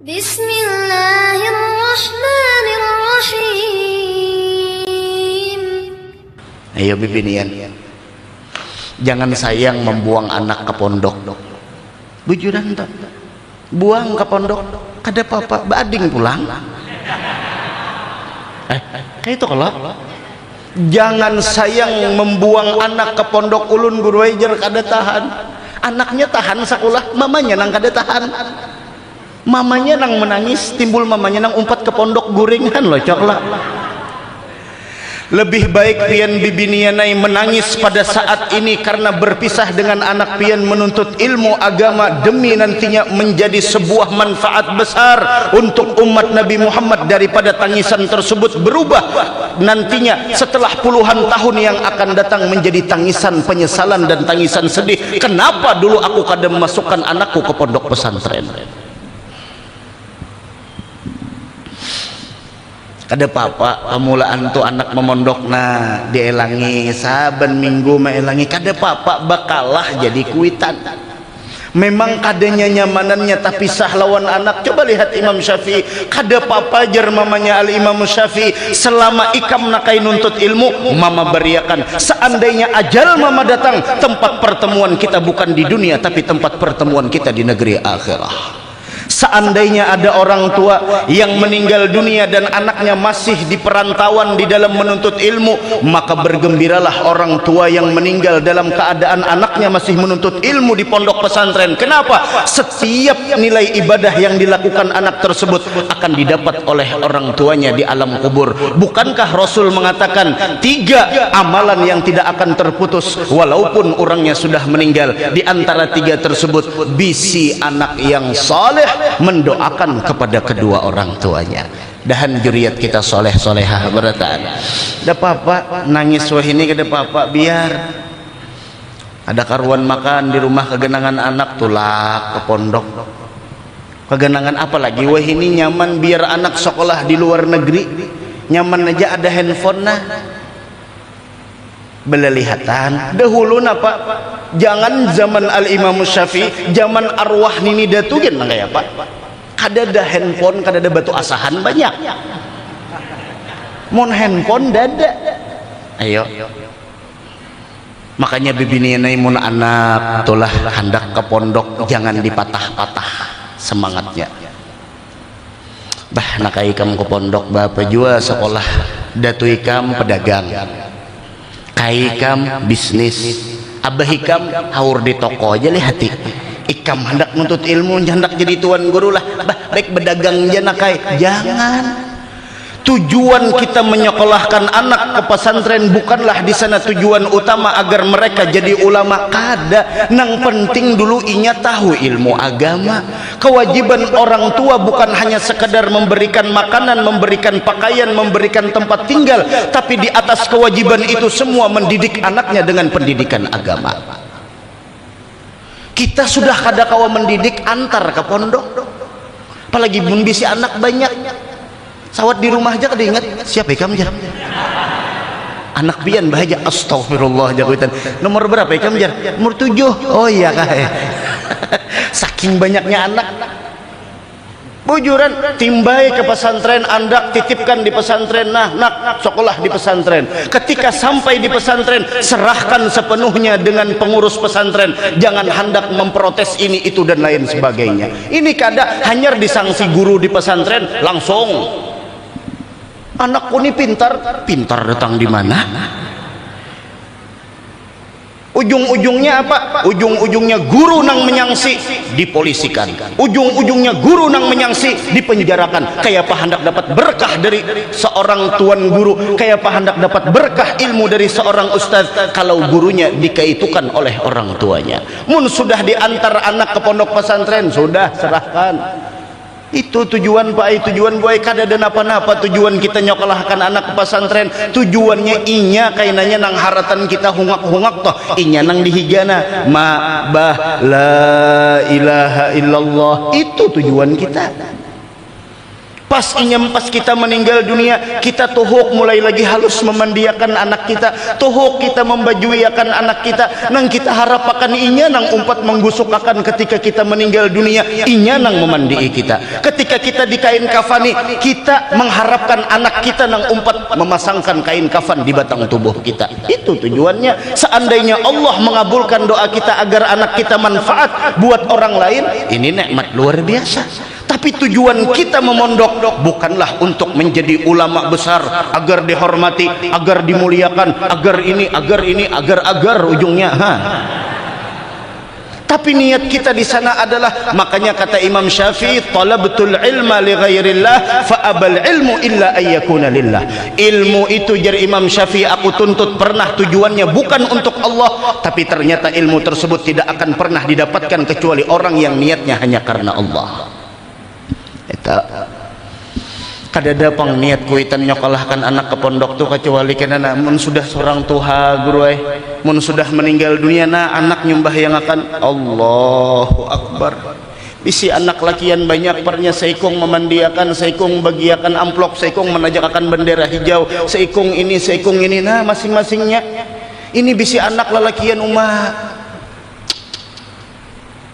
Bismillahirrahmanirrahim. Ayo bibinian, jangan sayang membuang anak ke pondok. Bujuran tak buang ke pondok, kada papa bading pulang. Kayak itu kalau jangan sayang membuang anak ke pondok ulun guru ajar kada tahan. Anaknya tahan sekolah, mamanya nang kada tahan. Mamanya nang menangis, timbul mamanya nang umpat ke pondok guringan loh coklat. Lebih baik pian bibinianai menangis pada saat ini karena berpisah dengan anak pian menuntut ilmu agama demi nantinya menjadi sebuah manfaat besar untuk umat Nabi Muhammad, daripada tangisan tersebut berubah nantinya setelah puluhan tahun yang akan datang menjadi tangisan penyesalan dan tangisan sedih. Kenapa dulu aku kada memasukkan anakku ke pondok pesantren? Kada papa pemulaan tu anak memondok na dielangi saben minggu maelangi, kada papa bakalah jadi kuitan. Memang kadanya nyamanannya tapi sah lawan anak. Coba lihat Imam Syafi'i, kada papa jar mamanya al Imam Syafi'i, selama ikam nakai nuntut ilmu mama beriakan. Seandainya ajal mama datang, tempat pertemuan kita bukan di dunia tapi tempat pertemuan kita di negeri akhirah. Seandainya ada orang tua yang meninggal dunia dan anaknya masih di perantauan di dalam menuntut ilmu, maka bergembiralah orang tua yang meninggal dalam keadaan anaknya masih menuntut ilmu di pondok pesantren. Kenapa? Setiap nilai ibadah yang dilakukan anak tersebut akan didapat oleh orang tuanya di alam kubur. Bukankah Rasul mengatakan 3 amalan yang tidak akan terputus walaupun orangnya sudah meninggal? Di antara 3 tersebut bisi anak yang saleh mendoakan kepada kedua orang tuanya. Dahan juriat kita soleh solehah beratan. Ada papa nangis wah ini, kada papa biar ada karuan makan di rumah kegenangan anak tulak ke pondok. Kegenangan apa lagi wah ini nyaman biar anak sekolah di luar negeri, nyaman aja ada handphone nah belelihatan. Dahulu napa jangan zaman al Imam Syafi'i, zaman arwah nini datugen kayak apa, kada ada handphone, kada ada batu asahan banyak, mon handphone dada. Ayo makanya bibinianai mun anak tulah hendak ke pondok jangan dipatah-patah semangatnya. Bah nak ikam ke pondok bapak jua sekolah, datu ikam pedagang, kaikam bisnis, abah ikam haur di toko aja lihat ikam hendak nuntut ilmu, hendak jadi tuan guru lah, bah baik berdagang jana kai. Jangan. Tujuan kita menyekolahkan anak ke pesantren bukanlah di sana tujuan utama agar mereka jadi ulama, kada. Nang penting dulu inya tahu ilmu agama. Kewajiban orang tua bukan hanya sekedar memberikan makanan, memberikan pakaian, memberikan tempat tinggal, tapi di atas kewajiban itu semua mendidik anaknya dengan pendidikan agama. Kita sudah kada kawa mendidik antar ke pondok, apalagi mun bisi anak banyak. Sawat di rumah aja kada ingat siapa ikam jar anak pian bahagia, astagfirullah jagoitan. Nomor berapa ikam jar? Nomor 7. Oh iya kah saking banyaknya anak. Bujuran timbai ke pesantren, andak titipkan di pesantren, nah nak sekolah di pesantren. Ketika sampai di pesantren serahkan sepenuhnya dengan pengurus pesantren, jangan hendak memprotes ini itu dan lain sebagainya. Ini kada hanya disangsi guru di pesantren langsung anakku ini pintar datang di mana? Ujung-ujungnya apa? Ujung-ujungnya guru nang menyangsi dipolisikan, ujung-ujungnya guru nang menyangsi dipenjarakan. Kayak apa hendak dapat berkah dari seorang tuan guru, kayak apa hendak dapat berkah ilmu dari seorang ustaz kalau gurunya dikaitukan oleh orang tuanya. Mun sudah diantar anak ke pondok pesantren, sudah serahkan. Itu tujuan Pak, tujuan boy kada ada napa-napa. Tujuan kita nyokolahkan anak ke pesantren, tujuannya inya kainanya nang haratan kita hungak-hungak toh inya nang dihigana ma bah la ilaha illallah. Itu tujuan kita. Pas kita meninggal dunia, kita tuhuk mulai lagi halus memandiakan anak kita, tuhuk kita membajuiakan anak kita, nang kita harapakan inya nang umpat menggusukakan ketika kita meninggal dunia, inya nang memandii kita. Ketika kita di kain kafani, kita mengharapkan anak kita nang umpat memasangkan kain kafan di batang tubuh kita. Itu tujuannya. Seandainya Allah mengabulkan doa kita agar anak kita manfaat buat orang lain, ini nikmat luar biasa. Tapi tujuan kita memondok bukanlah untuk menjadi ulama besar agar dihormati, agar dimuliakan, agar ujungnya. Tapi niat kita di sana adalah, makanya kata Imam Syafi'i, talabtul ilma li ghairillah fa abal ilmu illa ayyakuna lillah. Ilmu itu, jar Imam Syafi'i, aku tuntut pernah tujuannya bukan untuk Allah, tapi ternyata ilmu tersebut tidak akan pernah didapatkan kecuali orang yang niatnya hanya karena Allah. Kadada pang niat kuitan nyokolahkan anak ke pondok tuh kecuali kena mun sudah seorang tuha guru mun sudah meninggal dunia anak nyumbah yang akan Allahu Akbar. Bisi anak lakian banyak pernya, seikung memandiakan, seikung bagiakan amplop, seikung menajakkan bendera hijau, seikung ini masing-masingnya. Ini bisi anak lelakian umah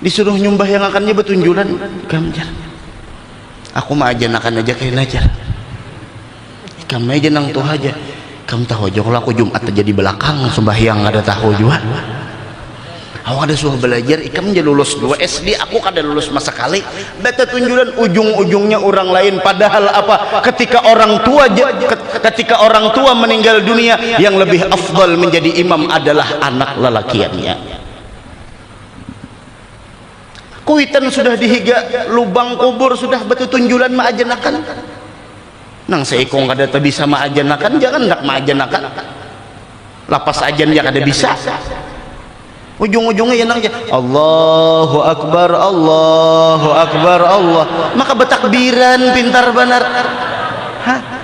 disuruh nyumbah yang akannya betunjulan gamjar. Aku mah aja nakan aja kayak najar. Kamu aja nang tuh aja. Kamu tahu aja kalau aku Jumat aja di belakang sembahyang ada tahu juga. Aku ada suah belajar, ikam aja lulus 2 SD, aku kada lulus masa kali. Beta tunjulan ujung-ujungnya orang lain. Padahal apa? Ketika orang tua meninggal dunia, yang lebih afdal menjadi imam adalah anak lelakiannya. Kuitan sudah dihiga, lubang kubur sudah betutunjulan maajanakan. Nang seikong kada bisa maajanakan, jangan ndak maajanakan. Lapas ajan ya kada bisa. Ujung-ujungnya yang aja Allahu Akbar, Allahu Akbar, Allah. Maka betakbiran pintar benar.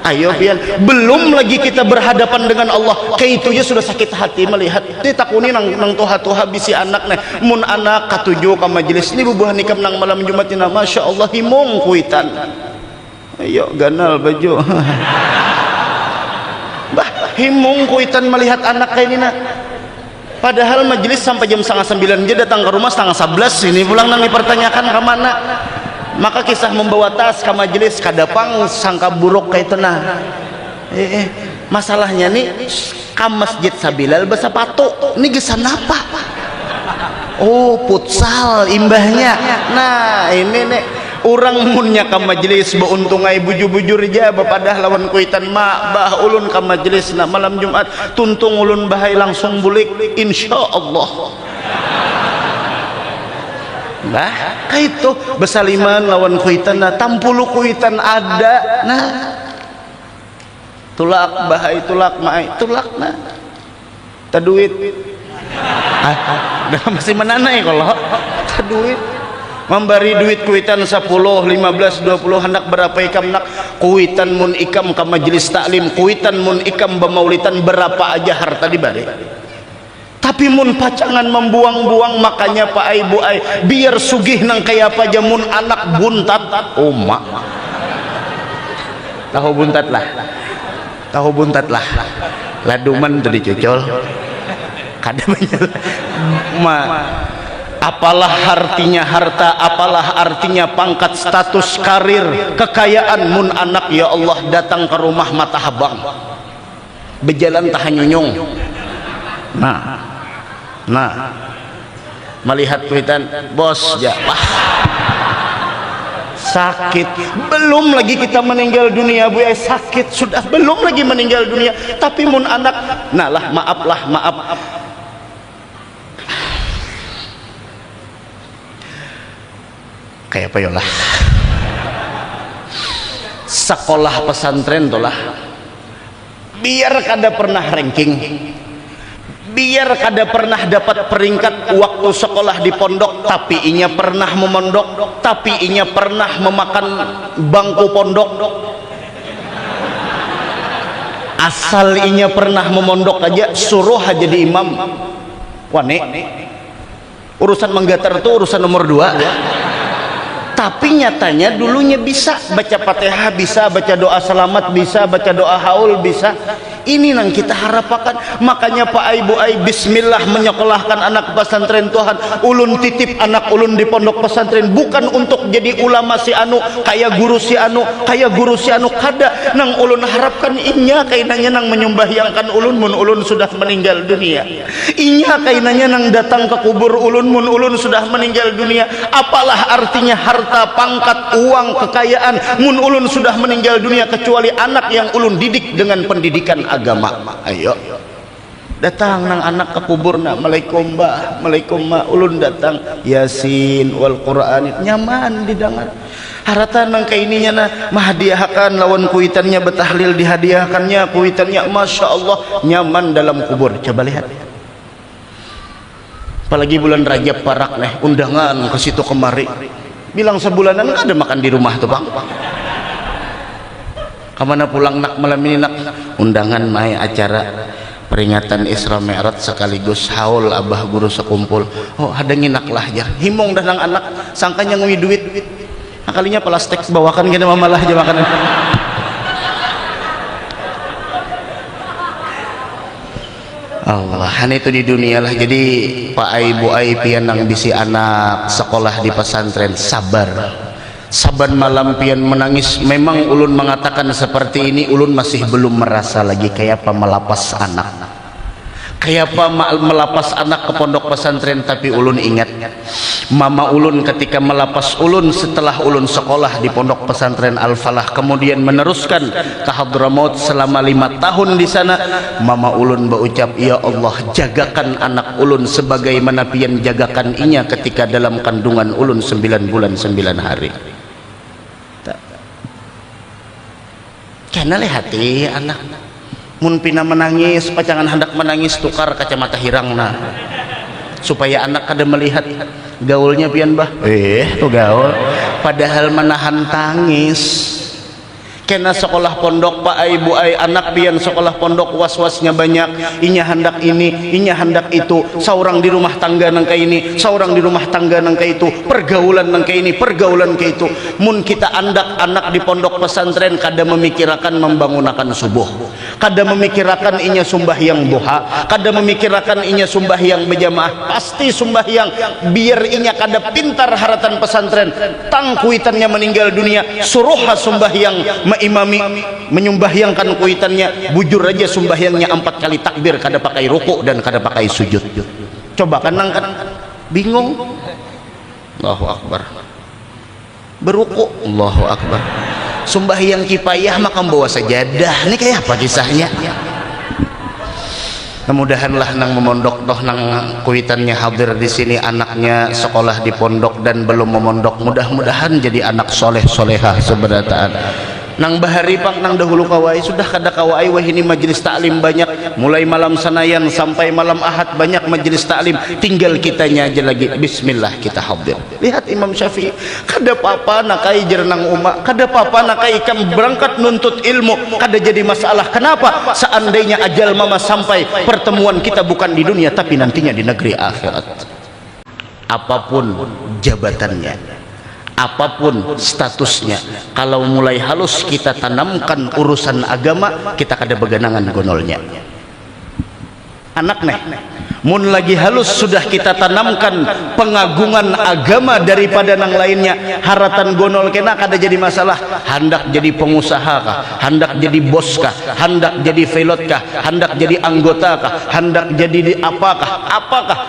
Ayo pian, belum lagi kita berhadapan dengan Allah, kayak itu ya sudah sakit hati melihat ditakuni nang tuha-tuha bisi anak nih, mun anak katujuh ke majelis ini bubuhan nikam nang malam Jumatina, masya Allah himong kuitan, ayo ganal baju, bah himong kuitan melihat anak kayak ini nak. Padahal majelis sampai jam 8:30 aja, datang ke rumah 10:30 ini pulang nang dipertanyakan kemana. Maka kisah membawa tas ke majelis kadapang sangka buruk kayak tenang. Masalahnya nih ke masjid sabilal bersepatu ini gesan apa? Oh futsal imbahnya. Nah ini nih orang munnya ke majelis beuntungai bujur-bujur aja bapadah lawan kuitan bah ulun ke majelis na malam Jumat tuntung ulun bahai langsung bulik insyaallah. Nah kayak itu besaliman lawan kuitan nah tampulu kuitan ada nah tulak bahai tulak maai tulak nah taduit masih menanai kalau taduit memberi duit kuitan 10, 15, 20 hendak berapa ikam nak kuitan mun ikam ke majelis taklim, kuitan mun ikam bemaulitan berapa aja harta dibalik. Tapi mun pacangan membuang-buang, makanya Pak Ai Bu Ai biar sugih nang kayak apa aja mun anak buntat mak tahu buntat lah laduman tuh dicocol kada banyak apalah artinya harta, apalah artinya pangkat, status, karir, kekayaan mun anak ya Allah datang ke rumah mata habang berjalan tahanyunyung nah melihat kuitan bos ya sakit, belum lagi kita meninggal dunia Bu ya sakit sudah, belum lagi meninggal dunia tapi mun anak nah lah maaf kayak apa ya lah sekolah pesantren tuh lah biar kada pernah ranking, biar kada pernah dapat peringkat waktu sekolah di pondok tapi inya pernah memondok, tapi inya pernah memakan bangku pondok, asal inya pernah memondok aja suruh aja di imam wane urusan menggatar tuh urusan nomor 2. tapi nyatanya dulunya bisa baca Fatihah, bisa baca doa selamat, bisa baca doa haul, bisa. Ini yang kita harapkan. Makanya Pak Ibu ai bismillah menyekolahkan anak pesantren Tuhan. Ulun titip anak ulun di pondok pesantren bukan untuk jadi ulama si anu, kayak guru si anu, kayak guru si anu, kada. Nang ulun harapkan inya kainanya nang menyembahyangkan ulun mun ulun sudah meninggal dunia. Inya kainanya nang datang ke kubur ulun mun ulun sudah meninggal dunia. Apalah artinya harta, pangkat, uang, kekayaan mun ulun sudah meninggal dunia, kecuali anak yang ulun didik dengan pendidikan agama. Ayo datang nang anak ke kuburna, Assalamualaikum mbah, Assalamualaikum mak, ulun datang Yasin wal Quran, nyaman didengar. Haratan nang kaininya na mahadiahkan lawan kuitannya betahlil, dihadiahkannya kuitannya, masya Allah nyaman dalam kubur. Coba lihat, apalagi bulan Rajab parak nih, undangan ke situ kemari, bilang sebulanan nggak ada makan di rumah tuh bang. Kemana pulang nak malam ini nak? Undangan mai acara peringatan Isra Mi'raj sekaligus haul abah guru sekumpul. Oh ada nginak lah jar himong dan anak sangkanya ngui duit, kalinya plastik bawakan gini mamalah aja makanan. Allah itu di dunia lah. Jadi Pak Ibu ai pian nang bisi anak sekolah di pesantren sabar. Saban malam pian menangis. Memang ulun mengatakan seperti ini, ulun masih belum merasa lagi kayak apa melapas anak, kayak apa melapas anak ke pondok pesantren. Tapi ulun ingat mama ulun ketika melapas ulun setelah ulun sekolah di pondok pesantren Al-Falah, kemudian meneruskan ke Hadramaut selama 5 tahun di sana. Mama ulun berucap, ya Allah jagakan anak ulun sebagaimana pian jagakan inya ketika dalam kandungan ulun 9 bulan 9 hari. Kena hati anak mun pina menangis, pacangan hendak menangis, tukar kacamata hirangna supaya anak kada melihat gaulnya pian bah. Tuh gaul padahal menahan tangis. Kena sekolah pondok Pak Ibu ai anak pian sekolah pondok was-wasnya banyak, inya hendak ini, inya hendak itu, seorang di rumah tangga nang kayak ini, seorang di rumah tangga nang kayak itu, pergaulan nang kayak ini, pergaulan kayak itu. Mun kita andak anak di pondok pesantren kada memikirkan membangunakan subuh, kada memikirkan inya sembahyang duha, kada memikirkan inya sembahyang berjamaah, pasti sembahyang biar inya kada pintar haratan pesantren. Tang kuitannya meninggal dunia suruh sembahyang imami menyumbahyangkan kuitannya, bujur aja sembahyangnya 4 kali takbir, kada pakai rukuk dan kada pakai sujud. Coba kan bingung. Allahu Akbar, berukuk Allahu Akbar, sembahyang kifayah maka bawa sajadah. Ini kayak apa kisahnya? Mudah-mudahanlah nang memondok toh nang kuitannya hadir di sini anaknya sekolah di pondok dan belum memondok, mudah-mudahan jadi anak soleh solehah seberataan. Nang bahari pak nang dahulu kawai sudah kada kawai wah ini majelis taklim banyak, mulai malam Senayan sampai malam Ahad banyak majelis taklim, tinggal kitanya aja lagi bismillah kita hadir. Lihat Imam Syafi'i, kada apa-apa nakai jernang umat, kada apa-apa nakai ikam berangkat nuntut ilmu, kada jadi masalah. Kenapa? Seandainya ajal mama sampai, pertemuan kita bukan di dunia tapi nantinya di negeri akhirat. Apapun jabatannya, apapun statusnya, kalau mulai halus kita tanamkan urusan agama, kita kada beganangan gonolnya. Anak nih mun lagi halus sudah kita tanamkan pengagungan agama daripada nang lainnya, haratan gonol kena kada jadi masalah. Hendak jadi pengusaha kah, hendak jadi bos kah, hendak jadi pilot kah, hendak jadi anggota kah, hendak jadi apakah,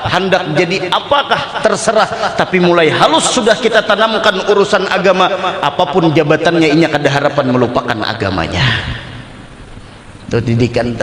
hendak jadi apakah, terserah. Tapi mulai halus sudah kita tanamkan urusan agama, apapun jabatannya inya kada harapan melupakan agamanya. Itu didikan